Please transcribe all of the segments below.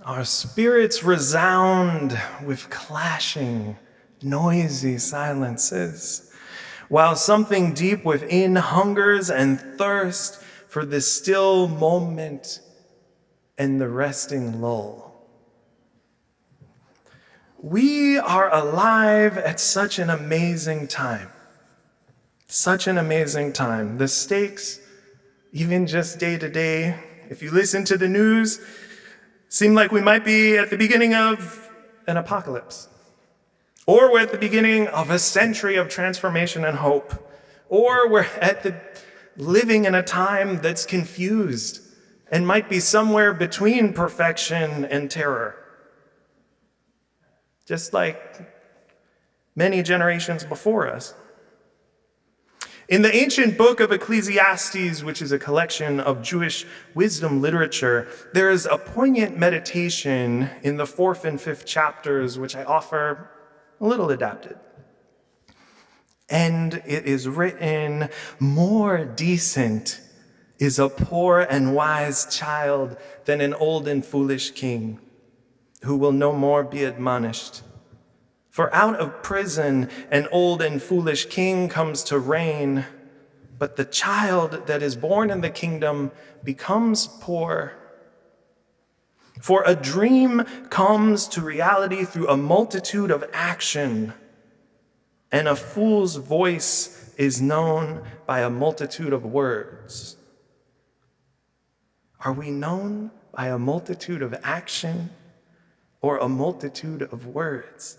Our spirits resound with clashing, noisy silences, while something deep within hungers and thirsts for the still moment and the resting lull. We are alive at such an amazing time. Such an amazing time. The stakes, even just day to day, if you listen to the news, seem like we might be at the beginning of an apocalypse. Or we're at the beginning of a century of transformation and hope. Or we're living in a time that's confused and might be somewhere between perfection and terror. Just like many generations before us. In the ancient book of Ecclesiastes, which is a collection of Jewish wisdom literature, there is a poignant meditation in the 4th and 5th chapters, which I offer a little adapted. And it is written, "More decent is a poor and wise child than an old and foolish king, who will no more be admonished. For out of prison an old and foolish king comes to reign, but the child that is born in the kingdom becomes poor. For a dream comes to reality through a multitude of action, and a fool's voice is known by a multitude of words." Are we known by a multitude of action or a multitude of words?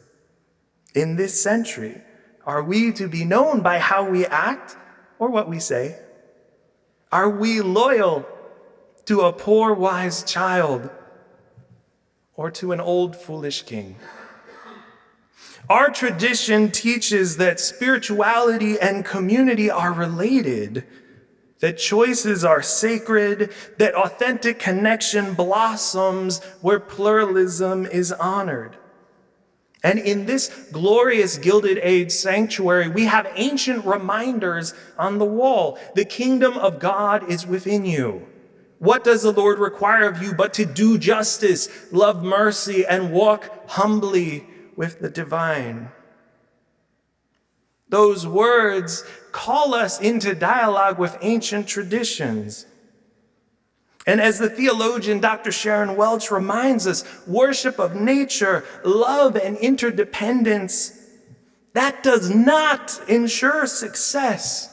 In this century, are we to be known by how we act or what we say? Are we loyal to a poor wise child or to an old foolish king? Our tradition teaches that spirituality and community are related, that choices are sacred, that authentic connection blossoms where pluralism is honored. And in this glorious Gilded Age sanctuary, we have ancient reminders on the wall. The kingdom of God is within you. What does the Lord require of you but to do justice, love mercy, and walk humbly with the divine? Those words call us into dialogue with ancient traditions. And as the theologian Dr. Sharon Welch reminds us, worship of nature, love, and interdependence, that does not ensure success,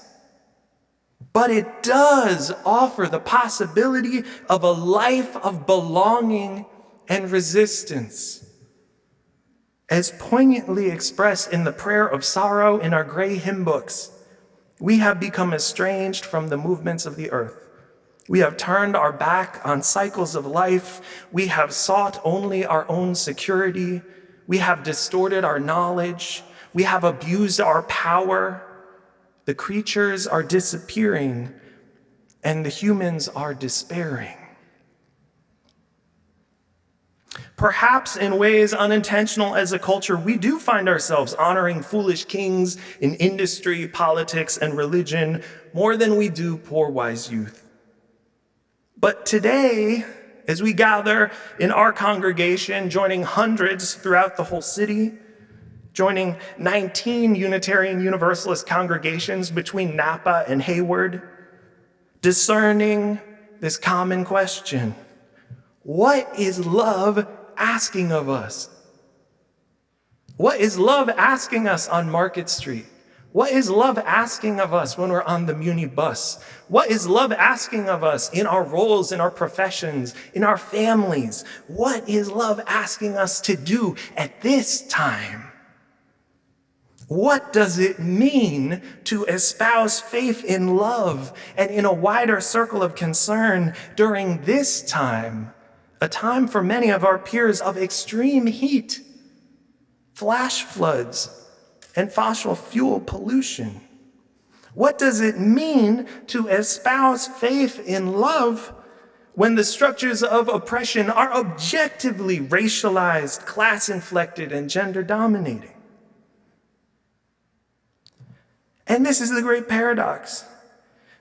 but it does offer the possibility of a life of belonging and resistance. As poignantly expressed in the prayer of sorrow in our gray hymn books, we have become estranged from the movements of the earth. We have turned our back on cycles of life. We have sought only our own security. We have distorted our knowledge. We have abused our power. The creatures are disappearing, and the humans are despairing. Perhaps in ways unintentional as a culture, we do find ourselves honoring foolish kings in industry, politics, and religion more than we do poor, wise youth. But today, as we gather in our congregation, joining hundreds throughout the whole city, joining 19 Unitarian Universalist congregations between Napa and Hayward, discerning this common question: what is love asking of us? What is love asking us on Market Street? What is love asking of us when we're on the Muni bus? What is love asking of us in our roles, in our professions, in our families? What is love asking us to do at this time? What does it mean to espouse faith in love and in a wider circle of concern during this time, a time for many of our peers of extreme heat, flash floods, and fossil fuel pollution? What does it mean to espouse faith in love when the structures of oppression are objectively racialized, class-inflected, and gender-dominating? And this is the great paradox.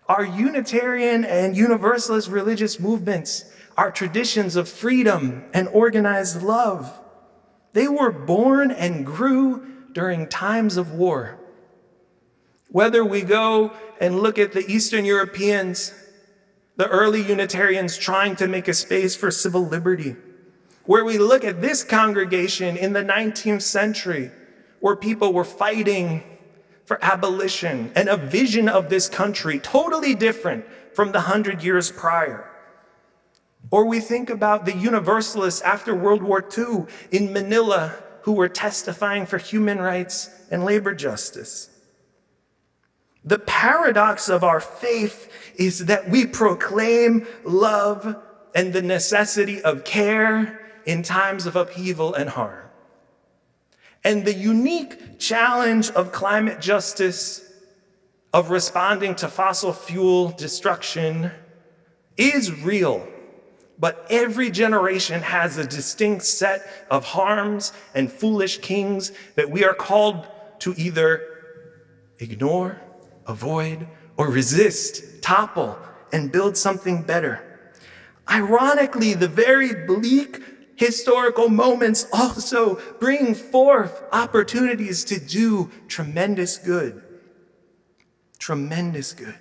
Our Unitarian and Universalist religious movements are traditions of freedom and organized love. They were born and grew during times of war. Whether we go and look at the Eastern Europeans, the early Unitarians trying to make a space for civil liberty, where we look at this congregation in the 19th century, where people were fighting for abolition and a vision of this country totally different from the 100 years prior. Or we think about the Universalists after World War II in Manila who were testifying for human rights and labor justice. The paradox of our faith is that we proclaim love and the necessity of care in times of upheaval and harm. And the unique challenge of climate justice, of responding to fossil fuel destruction, is real. But every generation has a distinct set of harms and foolish kings that we are called to either ignore, avoid, or resist, topple, and build something better. Ironically, the very bleak historical moments also bring forth opportunities to do tremendous good. Tremendous good.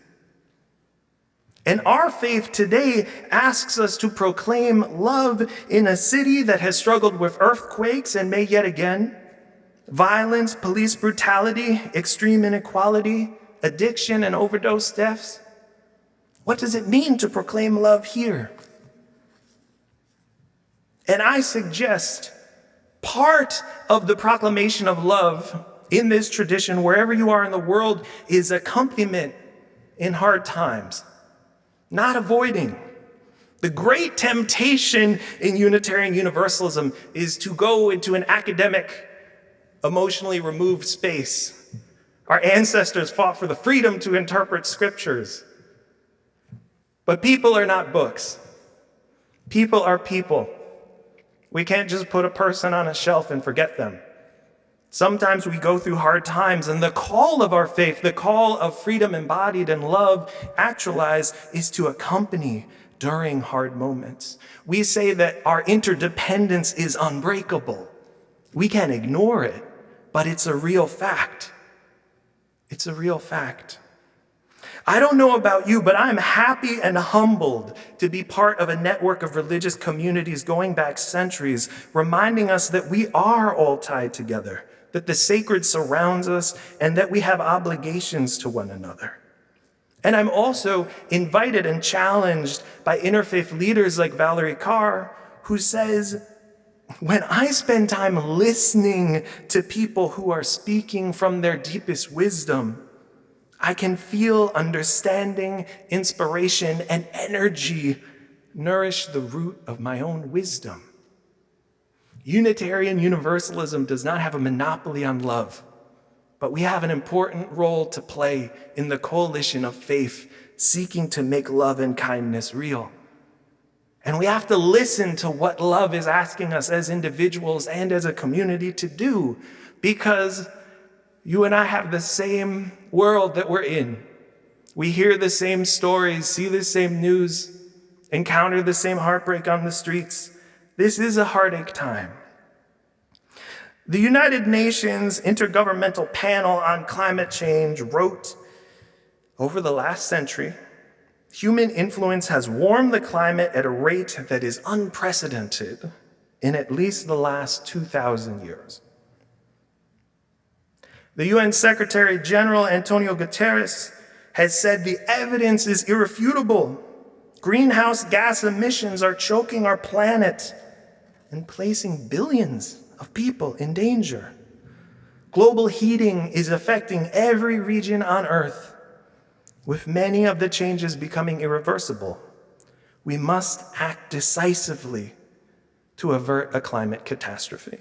And our faith today asks us to proclaim love in a city that has struggled with earthquakes and may yet again, violence, police brutality, extreme inequality, addiction, and overdose deaths. What does it mean to proclaim love here? And I suggest part of the proclamation of love in this tradition, wherever you are in the world, is accompaniment in hard times, not avoiding. The great temptation in Unitarian Universalism is to go into an academic, emotionally removed space. Our ancestors fought for the freedom to interpret scriptures. But people are not books. People are people. We can't just put a person on a shelf and forget them. Sometimes we go through hard times, and the call of our faith, the call of freedom embodied in love actualized, is to accompany during hard moments. We say that our interdependence is unbreakable. We can't ignore it, but it's a real fact. It's a real fact. I don't know about you, but I'm happy and humbled to be part of a network of religious communities going back centuries, reminding us that we are all tied together, that the sacred surrounds us, and that we have obligations to one another. And I'm also invited and challenged by interfaith leaders like Valerie Carr, who says, when I spend time listening to people who are speaking from their deepest wisdom, I can feel understanding, inspiration, and energy nourish the root of my own wisdom. Unitarian Universalism does not have a monopoly on love, but we have an important role to play in the coalition of faith seeking to make love and kindness real. And we have to listen to what love is asking us as individuals and as a community to do, because you and I have the same world that we're in. We hear the same stories, see the same news, encounter the same heartbreak on the streets. This is a heartache time. The United Nations Intergovernmental Panel on Climate Change wrote, over the last century, human influence has warmed the climate at a rate that is unprecedented in at least the last 2,000 years. The UN Secretary General Antonio Guterres has said the evidence is irrefutable. Greenhouse gas emissions are choking our planet and placing billions of people in danger. Global heating is affecting every region on Earth, with many of the changes becoming irreversible. We must act decisively to avert a climate catastrophe.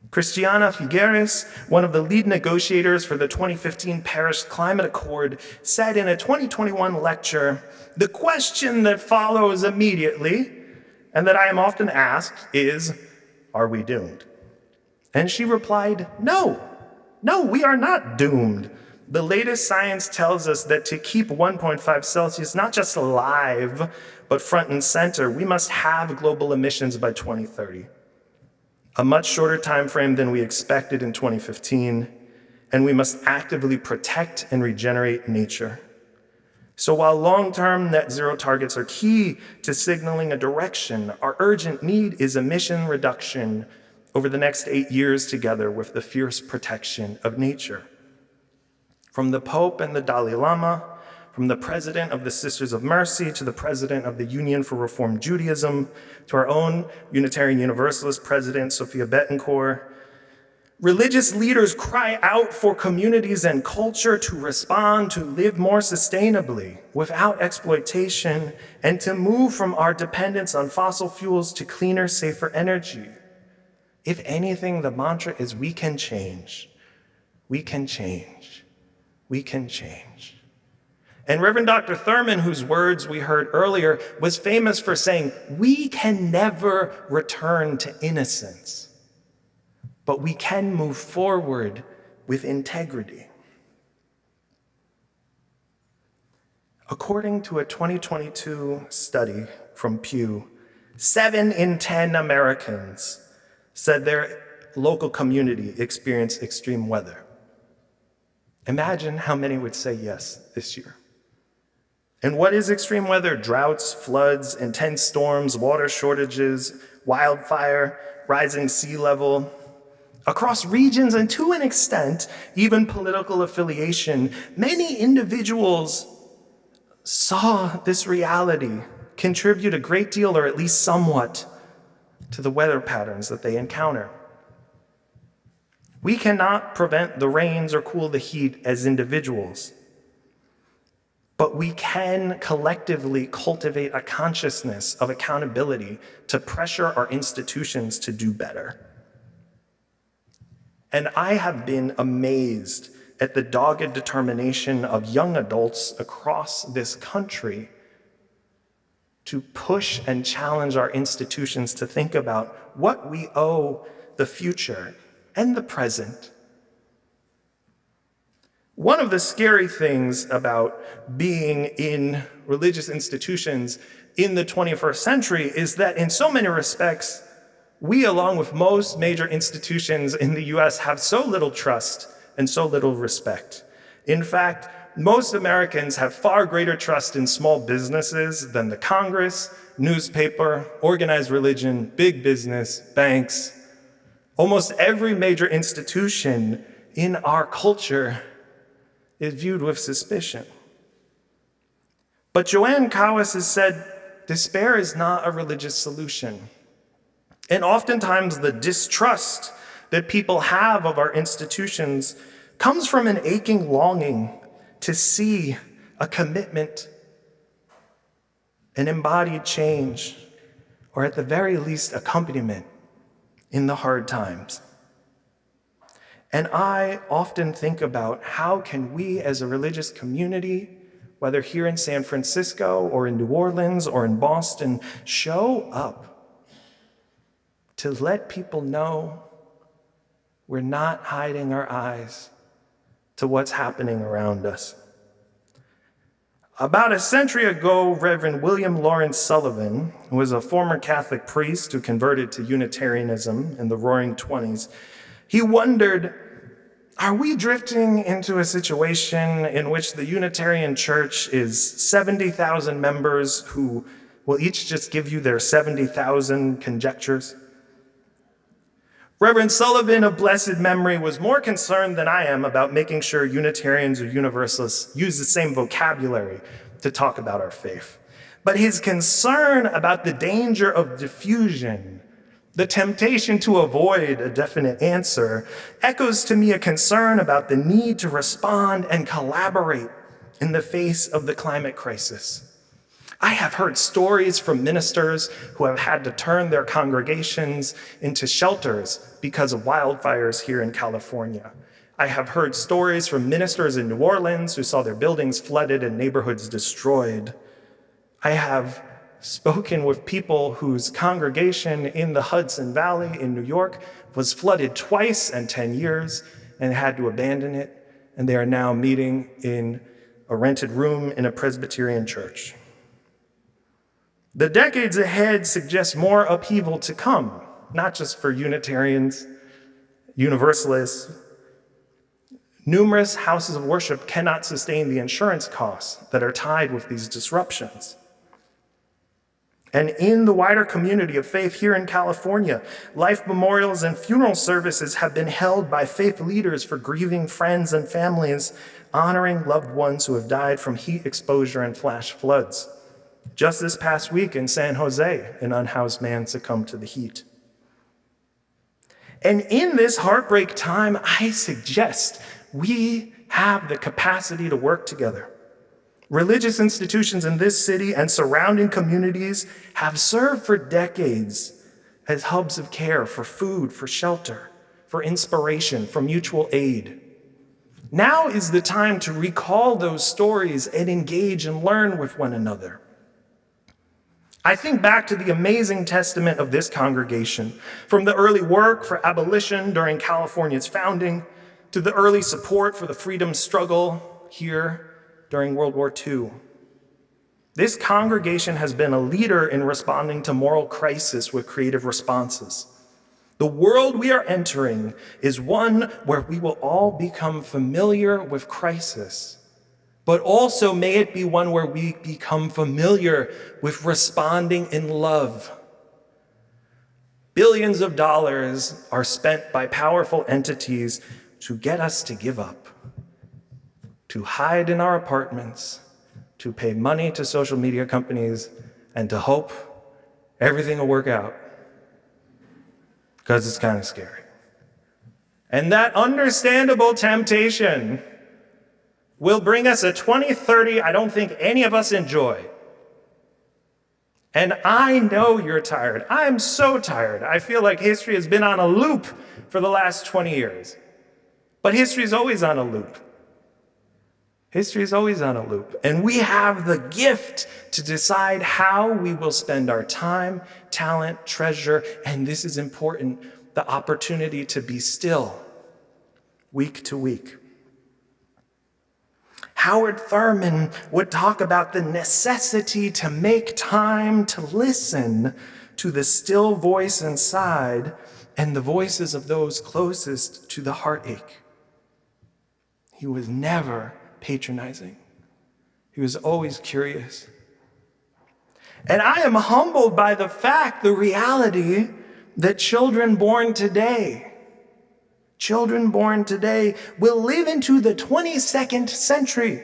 Christiana Figueres, one of the lead negotiators for the 2015 Paris Climate Accord, said in a 2021 lecture, "The question that follows immediately, and that I am often asked, is, are we doomed?" And she replied, no, we are not doomed. The latest science tells us that to keep 1.5 Celsius not just alive, but front and center, we must have global emissions by 2030, a much shorter time frame than we expected in 2015, and we must actively protect and regenerate nature. So while long-term net zero targets are key to signaling a direction, our urgent need is emission reduction over the next 8 years together with the fierce protection of nature. From the Pope and the Dalai Lama, from the president of the Sisters of Mercy to the president of the Union for Reformed Judaism, to our own Unitarian Universalist president, Sophia Bettencourt, religious leaders cry out for communities and culture to respond, to live more sustainably without exploitation, and to move from our dependence on fossil fuels to cleaner, safer energy. If anything, the mantra is we can change, we can change, we can change. And Reverend Dr. Thurman, whose words we heard earlier, was famous for saying, we can never return to innocence, but we can move forward with integrity. According to a 2022 study from Pew, 7 in 10 Americans said their local community experienced extreme weather. Imagine how many would say yes this year. And what is extreme weather? Droughts, floods, intense storms, water shortages, wildfire, rising sea level. Across regions and to an extent, even political affiliation, many individuals saw this reality contribute a great deal, or at least somewhat, to the weather patterns that they encounter. We cannot prevent the rains or cool the heat as individuals, but we can collectively cultivate a consciousness of accountability to pressure our institutions to do better. And I have been amazed at the dogged determination of young adults across this country to push and challenge our institutions to think about what we owe the future and the present. One of the scary things about being in religious institutions in the 21st century is that in so many respects, we, along with most major institutions in the US, have so little trust and so little respect. In fact, most Americans have far greater trust in small businesses than the Congress, newspaper, organized religion, big business, banks. Almost every major institution in our culture is viewed with suspicion. But Joanne Cowis has said, despair is not a religious solution. And oftentimes the distrust that people have of our institutions comes from an aching longing to see a commitment, an embodied change, or at the very least, accompaniment in the hard times. And I often think about how can we as a religious community, whether here in San Francisco or in New Orleans or in Boston, show up to let people know we're not hiding our eyes to what's happening around us. About a century ago, Reverend William Lawrence Sullivan, who was a former Catholic priest who converted to Unitarianism in the Roaring '20s, he wondered, are we drifting into a situation in which the Unitarian Church is 70,000 members who will each just give you their 70,000 conjectures? Reverend Sullivan of blessed memory was more concerned than I am about making sure Unitarians or Universalists use the same vocabulary to talk about our faith. But his concern about the danger of diffusion, the temptation to avoid a definite answer, echoes to me a concern about the need to respond and collaborate in the face of the climate crisis. I have heard stories from ministers who have had to turn their congregations into shelters because of wildfires here in California. I have heard stories from ministers in New Orleans who saw their buildings flooded and neighborhoods destroyed. I have spoken with people whose congregation in the Hudson Valley in New York was flooded twice in 10 years and had to abandon it, and they are now meeting in a rented room in a Presbyterian church. The decades ahead suggest more upheaval to come, not just for Unitarians, Universalists. Numerous houses of worship cannot sustain the insurance costs that are tied with these disruptions. And in the wider community of faith here in California, life memorials and funeral services have been held by faith leaders for grieving friends and families, honoring loved ones who have died from heat exposure and flash floods. Just this past week in San Jose, an unhoused man succumbed to the heat. And in this heartbreak time, I suggest we have the capacity to work together. Religious institutions in this city and surrounding communities have served for decades as hubs of care for food, for shelter, for inspiration, for mutual aid. Now is the time to recall those stories and engage and learn with one another. I think back to the amazing testament of this congregation, from the early work for abolition during California's founding to the early support for the freedom struggle here during World War II. This congregation has been a leader in responding to moral crisis with creative responses. The world we are entering is one where we will all become familiar with crisis, but also may it be one where we become familiar with responding in love. Billions of dollars are spent by powerful entities to get us to give up, to hide in our apartments, to pay money to social media companies, and to hope everything will work out, because it's kind of scary. And that understandable temptation will bring us a 2030 I don't think any of us enjoy. And I know you're tired. I'm so tired. I feel like history has been on a loop for the last 20 years. But history is always on a loop. History is always on a loop. And we have the gift to decide how we will spend our time, talent, treasure, and this is important, the opportunity to be still, week to week. Howard Thurman would talk about the necessity to make time to listen to the still voice inside and the voices of those closest to the heartache. He was never patronizing. He was always curious. And I am humbled by the fact, the reality, that children born today will live into the 22nd century.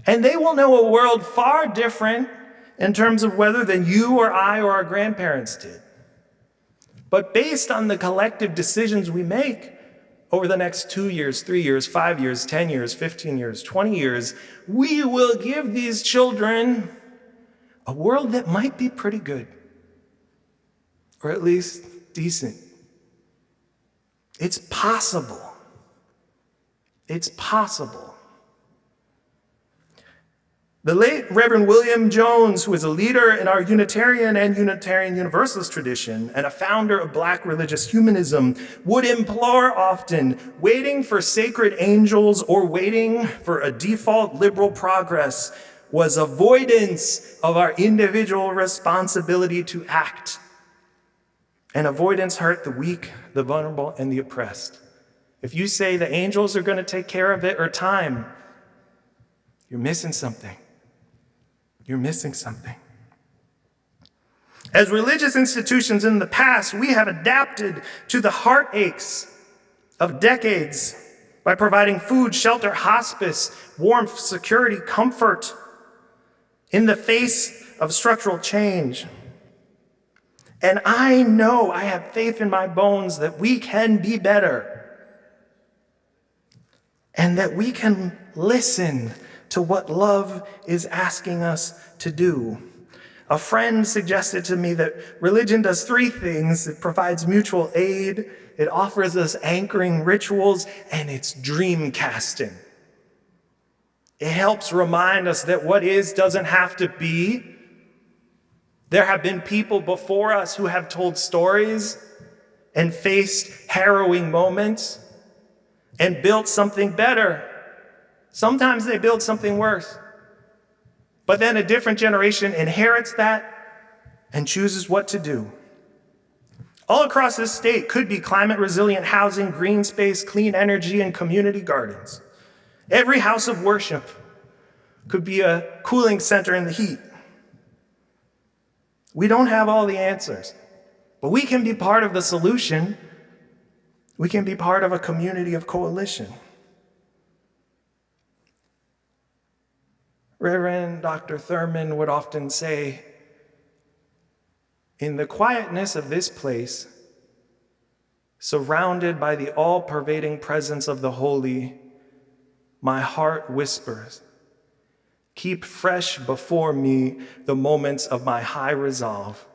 And they will know a world far different in terms of weather than you or I or our grandparents did. But based on the collective decisions we make over the next 2 years, 3 years, 5 years, 10 years, 15 years, 20 years, we will give these children a world that might be pretty good, or at least decent. It's possible. It's possible. The late Reverend William Jones, who is a leader in our Unitarian and Unitarian Universalist tradition and a founder of Black religious humanism, would implore often, waiting for sacred angels or waiting for a default liberal progress was avoidance of our individual responsibility to act. And avoidance hurt the weak, the vulnerable, and the oppressed. If you say the angels are going to take care of it or time, you're missing something. You're missing something. As religious institutions in the past, we have adapted to the heartaches of decades by providing food, shelter, hospice, warmth, security, comfort in the face of structural change. And I know, I have faith in my bones that we can be better and that we can listen to what love is asking us to do. A friend suggested to me that religion does 3 things. It provides mutual aid, it offers us anchoring rituals, and it's dream casting. It helps remind us that what is doesn't have to be. There have been people before us who have told stories and faced harrowing moments and built something better. Sometimes they build something worse. But then a different generation inherits that and chooses what to do. All across this state could be climate resilient housing, green space, clean energy, and community gardens. Every house of worship could be a cooling center in the heat. We don't have all the answers, but we can be part of the solution. We can be part of a community of coalition. Reverend Dr. Thurman would often say, in the quietness of this place, surrounded by the all-pervading presence of the holy, my heart whispers, keep fresh before me the moments of my high resolve,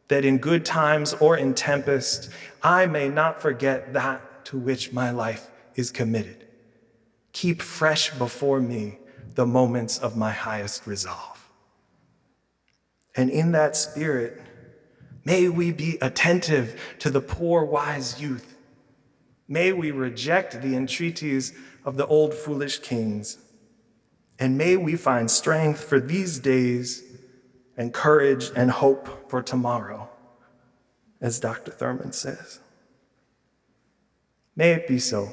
that in good times or in tempest, I may not forget that to which my life is committed. Keep fresh before me the moments of my highest resolve. And in that spirit, may we be attentive to the poor wise youth. May we reject the entreaties of the old foolish kings. And may we find strength for these days and courage and hope for tomorrow, as Dr. Thurman says. May it be so.